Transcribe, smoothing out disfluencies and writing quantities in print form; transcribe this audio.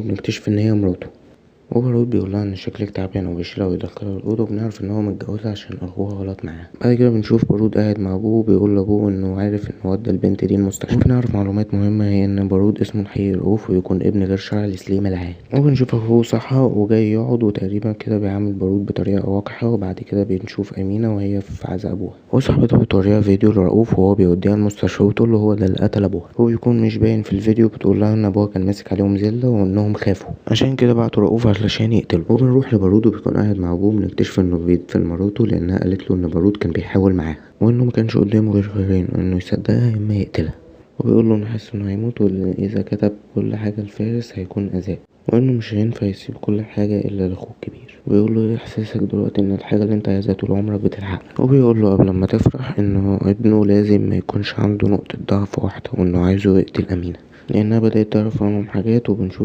وبنكتشف ان هي مراته. وبارود بيقولها ان شكلك تعبان وبيشيلها ويدخلها الأوضة وبنعرف ان هو متجوزها عشان اخوها غلط معاها. بعد كده بنشوف بارود قاعد مع ابوه وبيقول لابوه انه عارف ان ودى البنت دي المستشفى. وبنعرف معلومات مهمة، هي ان بارود اسمه الحقيقي رؤوف ويكون ابن غير شرعي لسليم العاد. وبنشوف اخوه صحى وجاي يقعد وتقريبا كده بيعامل بارود بطريقة وقحة. وبعد كده بنشوف أمينة وهي في عزا ابوها وصاحبتها بتوريها فيديو لرؤوف وهو بيوديها المستشفى وبتقوله هو ده اللي قتل ابوها. هو بيكون مش باين في الفيديو، بتقولها ان ابوها كان ماسك عليهم زلة وانهم خافوا عشان كده بعتوا رؤوف علشان يقتله. وبنروح لبارود وبيكون قاعد مع ابوه، بنكتشف انه بيدفن مراته لانها قالت له ان بارود كان بيحاول معاها وانه مكانش قدامه غير خيارين، انه يصدقها يا اما يقتلها. وبيقول له انه حاسس انه هيموت وان اذا كتب كل حاجه لفارس هيكون اذاه، وانه مش هينفع يسيب كل حاجه الا لاخوه الكبير. وبيقول له ايه احساسك دلوقتي ان الحاجه اللي انت عايزها طول عمرك بتلحقك. وبيقول له قبل ما تفرح انه ابنه لازم ما يكونش عنده نقطه ضعف واحده، وانه عايزه يقتل امينه لانها بدات تعرف عنهم حاجات. وبنشوف